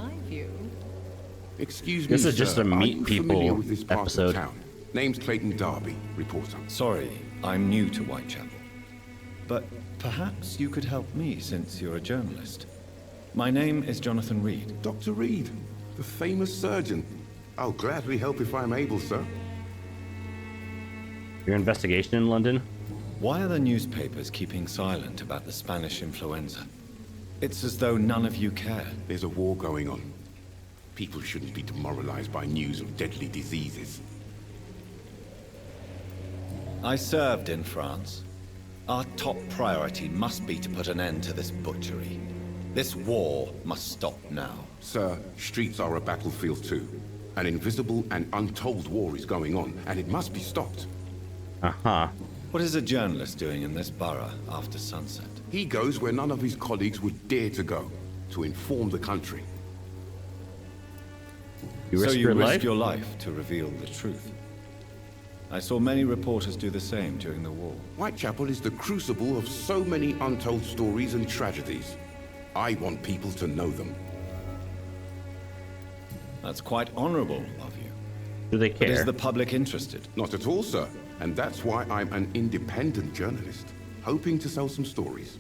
Excuse me, This is just sir, a are meet you people familiar with this part episode. Of town? Name's Clayton Darby, reporter. Sorry, I'm new to Whitechapel. But perhaps you could help me since you're a journalist. My name is Jonathan Reed. Dr. Reed, the famous surgeon. I'll gladly help if I'm able, sir. Your investigation in London? Why are the newspapers keeping silent about the Spanish influenza? It's as though none of you care. There's a war going on. People shouldn't be demoralized by news of deadly diseases. I served in France. Our top priority must be to put an end to this butchery. This war must stop now. Sir, streets are a battlefield too. An invisible and untold war is going on, and it must be stopped. Uh-huh. What is a journalist doing in this borough after sunset? He goes where none of his colleagues would dare to go, to inform the country. You so risk you your risk life? your life to reveal the truth. I saw many reporters do the same during the war. Whitechapel is the crucible of so many untold stories and tragedies. I want people to know them. That's quite honorable of you. Do they But care? is the public interested? Not at all, sir. And that's why I'm an independent journalist, hoping to sell some stories.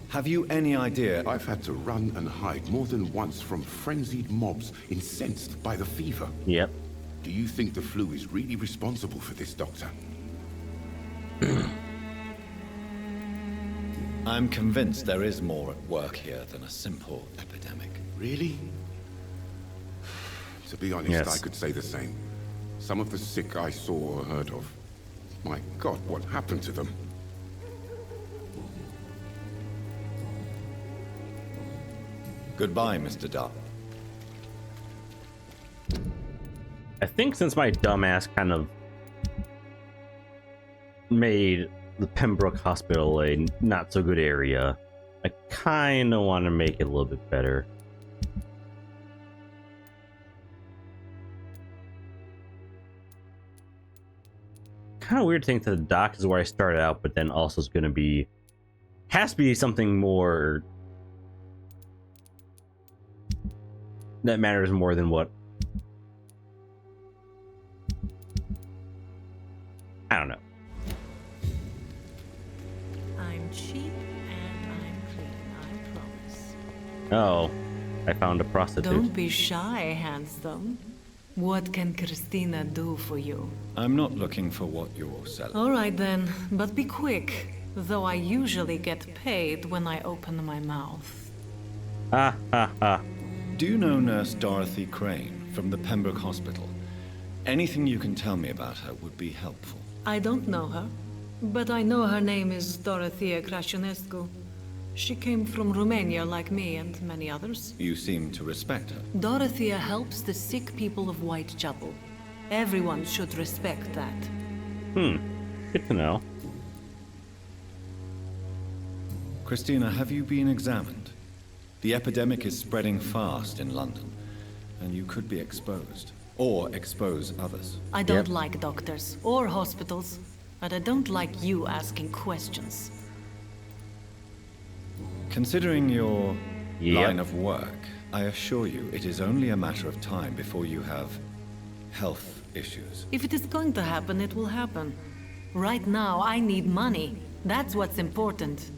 Have you any idea? I've had to run and hide more than once from frenzied mobs incensed by the fever. Yep. Do you think the flu is really responsible for this, Doctor? I'm convinced there is more at work here than a simple epidemic. Really? To be honest, Yes. I could say the same. Some of the sick I saw or heard of. My God, what happened to them? Goodbye, Mr. Duff. I think since my dumbass kind of made the Pembroke Hospital a not so good area, I kind of want to make it a little bit better. Kind of weird to think that the dock is where I started out, but then also is going to be, has to be something more that matters more than what, I don't know. I'm cheap and I'm clean, I promise. Oh, I found a prostitute. Don't be shy, handsome. What can Christina do for you? I'm not looking for what you're selling. All right then, but be quick, though I usually get paid when I open my mouth. Ha ha ha. Do you know Nurse Dorothy Crane from the Pembroke Hospital? Anything you can tell me about her would be helpful. I don't know her, but I know her name is Dorothea Crăciunescu. She came from Romania like me and many others. You seem to respect her. Dorothea helps the sick people of Whitechapel. Everyone should respect that. Good to know. Christina, have you been examined? The epidemic is spreading fast in London, and you could be exposed. Or expose others. I don't like doctors or hospitals, but I don't like you asking questions. Considering your Yep. line of work, I assure you it is only a matter of time before you have health issues. If it is going to happen, it will happen. Right now, I need money. That's what's important.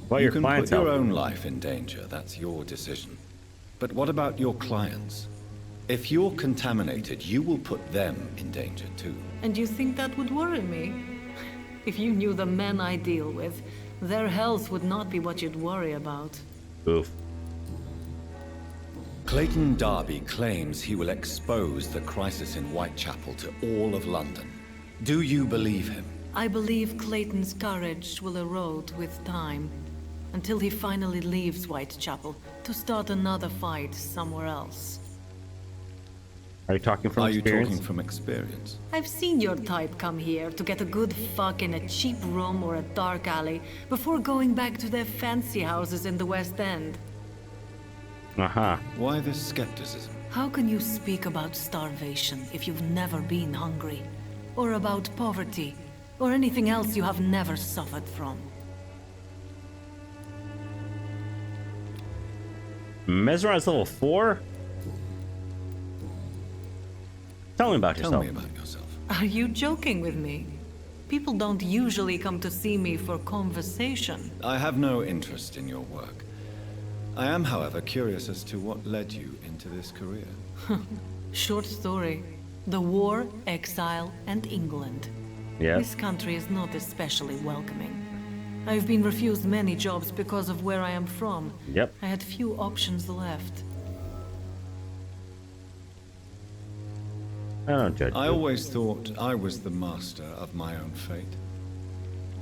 Well, You your can put clients your help. own life in danger, that's your decision. But what about your clients? If you're contaminated, you will put them in danger too. And you think that would worry me? If you knew the men I deal with, their health would not be what you'd worry about. Oof. Clayton Darby claims he will expose the crisis in Whitechapel to all of London. Do you believe him? I believe Clayton's courage will erode with time, until he finally leaves Whitechapel to start another fight somewhere else. Are you talking from Are experience? you talking from experience? I've seen your type come here to get a good fuck in a cheap room or a dark alley before going back to their fancy houses in the West End. Uh-huh. Why this skepticism? How can you speak about starvation if you've never been hungry? Or about poverty? Or anything else you have never suffered from? Mesmerize level 4? Tell me about Tell yourself. me about yourself. Are you joking with me? People don't usually come to see me for conversation. I have no interest in your work. I am, however, curious as to what led you into this career. Short story. The war, exile, and England. Yeah. This country is not especially welcoming. I've been refused many jobs because of where I am from. Yep. I had few options left. I don't judge I you. always thought I was the master of my own fate.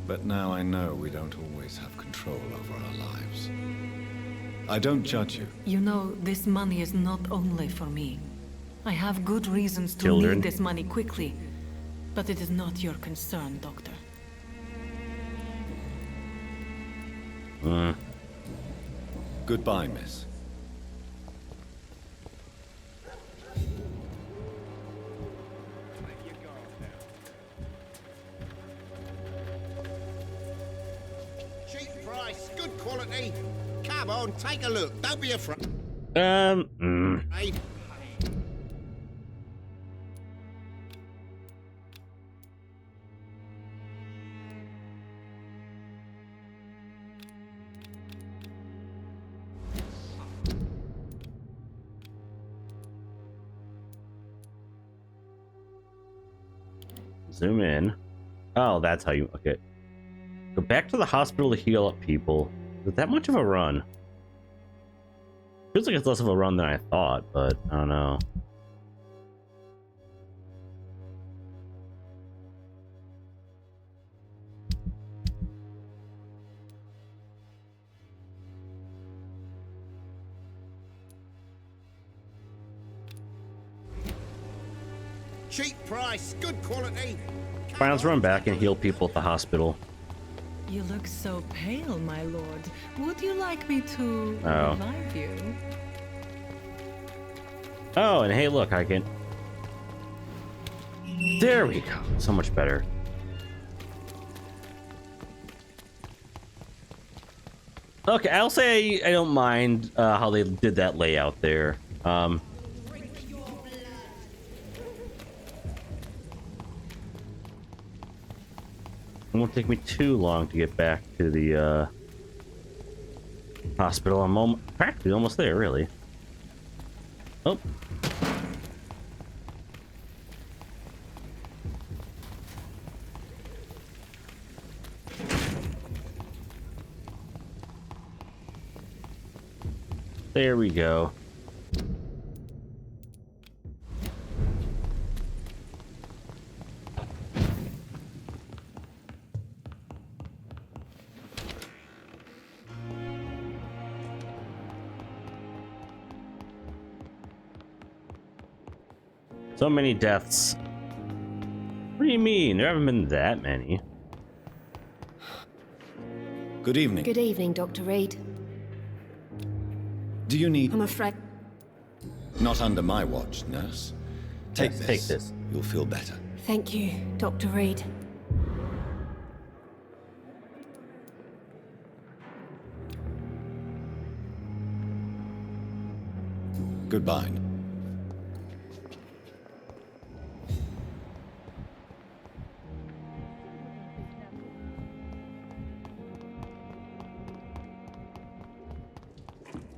But now I know we don't always have control over our lives. I don't judge you. You know, this money is not only for me. I have good reasons to Children. need this money quickly. But it is not your concern, Doctor. Goodbye, miss. Cheap price, good quality. Come on, take a look. Don't be afraid. Hey, Zoom in. Oh, that's how you... Okay. Go back to the hospital to heal up people. Is it that much of a run? Feels like it's less of a run than I thought, but I don't know. cheap price, good quality. Fine, let's run back and heal people at the hospital. You look so pale, my lord. Would you like me to Oh. revive you? Oh, and hey, look, I can... There we go. So much better. Okay, I'll say I don't mind how they did that layout there. It won't take me too long to get back to the hospital. I'm practically almost there, really. Oh. There we go. So many deaths. What do you mean? There haven't been that many. Good evening. Good evening, Dr. Reed. Do you need... I'm afraid... Not under my watch, nurse. Take Yes, this. take this. You'll feel better. Thank you, Dr. Reed. Goodbye.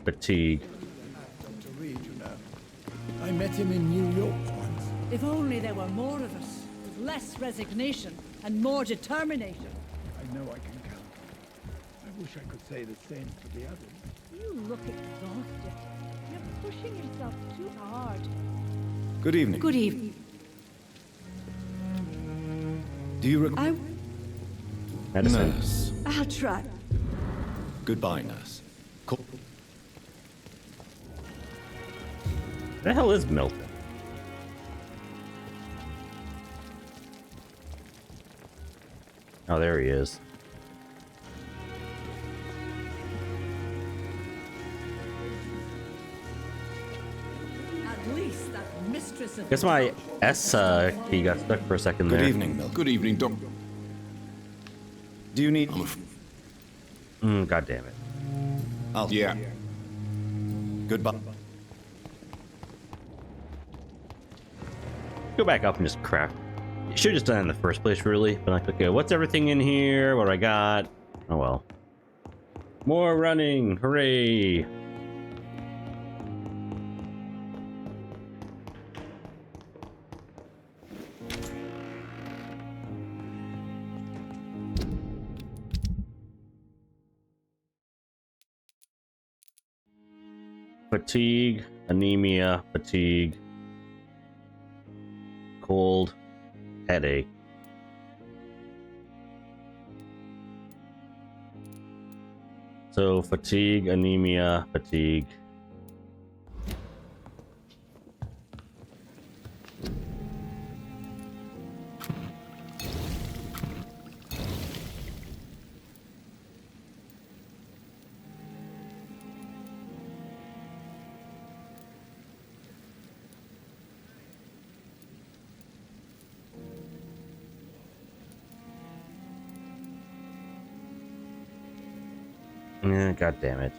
Fatigue. Dr. Reed, you know. I met him in New York once. If only there were more of us, with less resignation and more determination. I know I can count. I wish I could say the same for the others. You look exhausted. You're pushing yourself too hard. Good evening. Good evening. Do you require... Medicine. Nurse. I'll try. Goodbye, nurse. Cool. The hell is Milton? Oh, there he is. At least that mistress of Guess my S key got stuck for a second there. Good evening, Milton. Good evening, Doc. Do you need... God damn it. I'll... Yeah. Goodbye. Go back up and just craft. You should have just done it in the first place, really. But like, okay, what's everything in here? What do I got? Oh well. More running! Hooray! Fatigue, anemia, fatigue. cold, headache. So fatigue, anemia, fatigue. God damn it.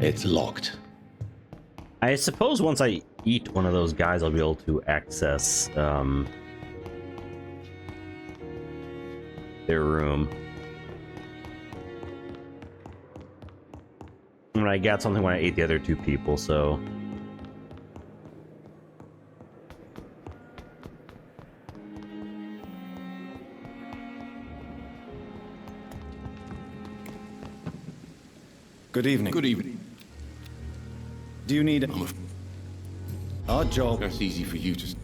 It's locked. I suppose once I eat one of those guys, I'll be able to access their room. And I got something when I ate the other two people, so... Good evening. Good evening. Do you need... Our job... That's easy for you to...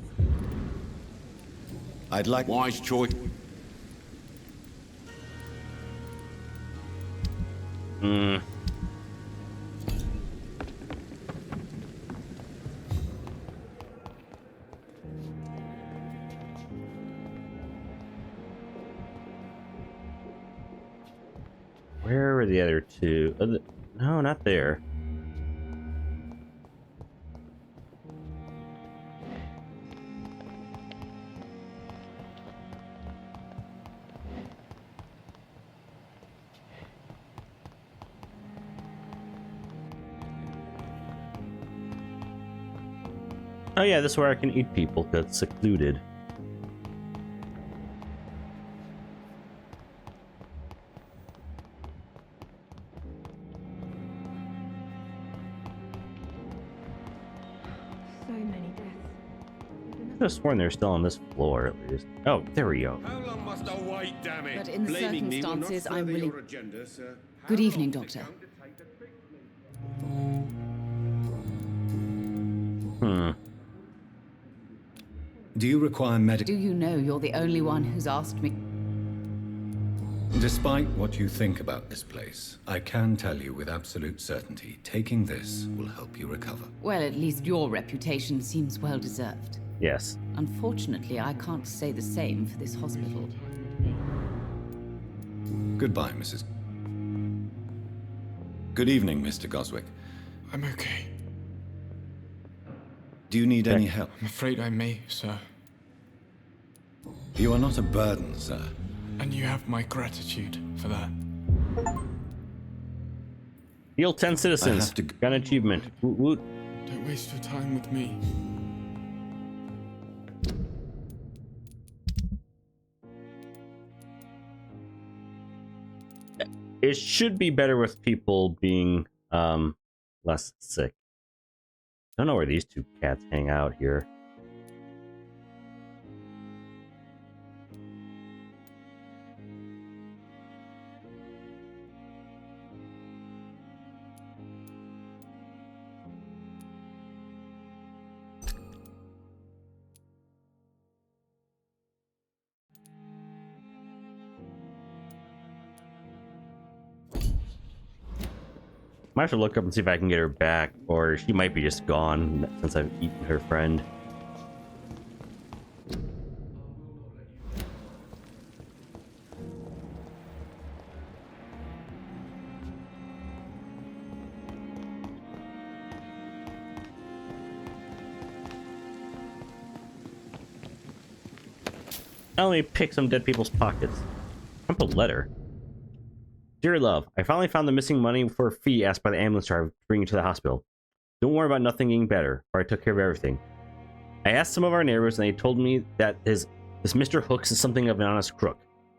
I'd like... Wise choice. Where were the other two? No, not there. Oh yeah, this is where I can eat people because it's secluded. So many deaths. I could have sworn they're still on this floor at least. Oh, there we go. How long must I wait, damn it? But in the Blaming me will not circumstances, I'm further willing. your agenda, sir. Good How evening, long is it Doctor. going to take to fix me? Do you require medical... Do you know you're the only one who's asked me? Despite what you think about this place, I can tell you with absolute certainty, taking this will help you recover. Well, at least your reputation seems well deserved. Yes. Unfortunately, I can't say the same for this hospital. Goodbye, Mrs. Good evening, Mr. Goswick. I'm okay. Do you need any help? I'm afraid I may, sir. You are not a burden, sir. And you have my gratitude for that. Heal 10 citizens. Got an achievement. Woot woot. Don't waste your time with me. It should be better with people being less sick. I don't know where these two cats hang out here. Might have to look up and see if I can get her back, or she might be just gone since I've eaten her friend. Now let me pick some dead people's pockets. Crumpled letter. Dear love, I finally found the missing money for a fee asked by the ambulance driver to bring you to the hospital. Don't worry about nothing getting better, for I took care of everything. I asked some of our neighbors and they told me that this Mr. Hooks is something of an honest crook.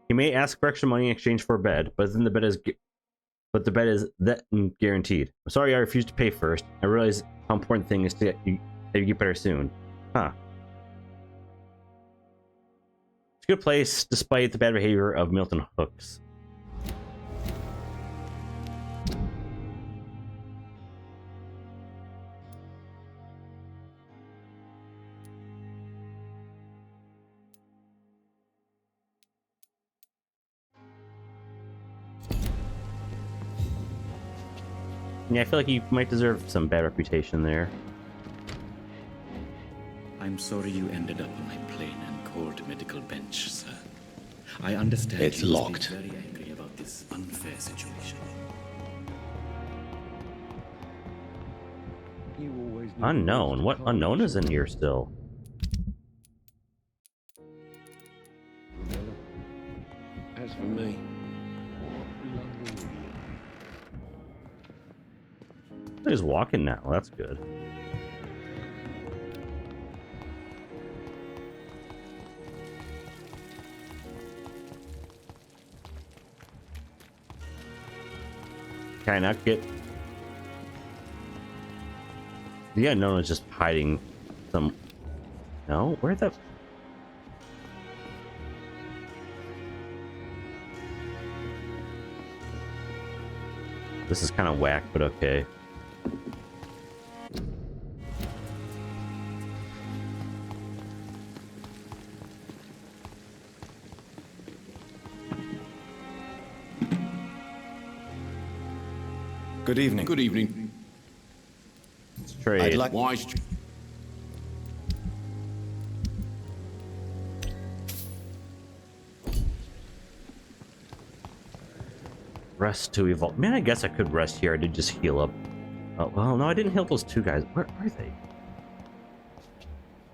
He may ask for extra money in exchange for a bed, but then the bed is but the bed is that guaranteed. I'm sorry I refused to pay first. I realize how important the thing is to that you get better soon. Huh. It's a good place, despite the bad behavior of Milton Hooks. Yeah, I feel like you might deserve some bad reputation there. I'm sorry you ended up on my plain and cold medical bench, sir. I understand It's you must locked. be very angry about this unfair situation. Unknown? What unknown is in here still? As for me, He's walking now. That's good. Can I not get... Yeah, no one's just hiding some... No? Where the... This is kind of whack, but okay. Good evening. Good evening. Let's trade. I'd like... Wise. Rest to evolve. Man, I guess I could rest here. I did just heal up. Oh, well, no, I didn't heal those two guys. Where are they?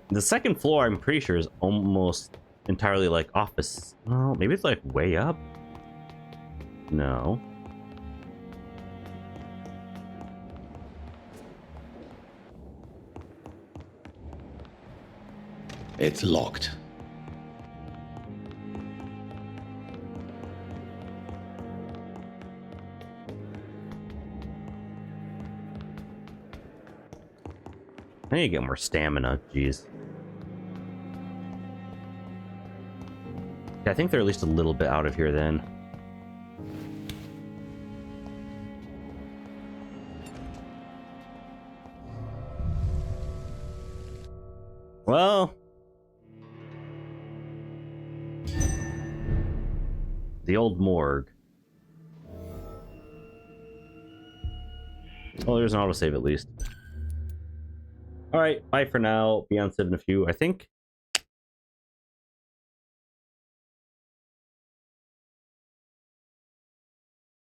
The second floor, I'm pretty sure, is almost entirely like office. Well, maybe it's like way up. No. It's locked. I need to get more stamina. Jeez. Yeah, I think they're at least a little bit out of here then. Well, the old morgue. Oh, there's an autosave at least. All right, bye for now. Be on Civ in a few. I think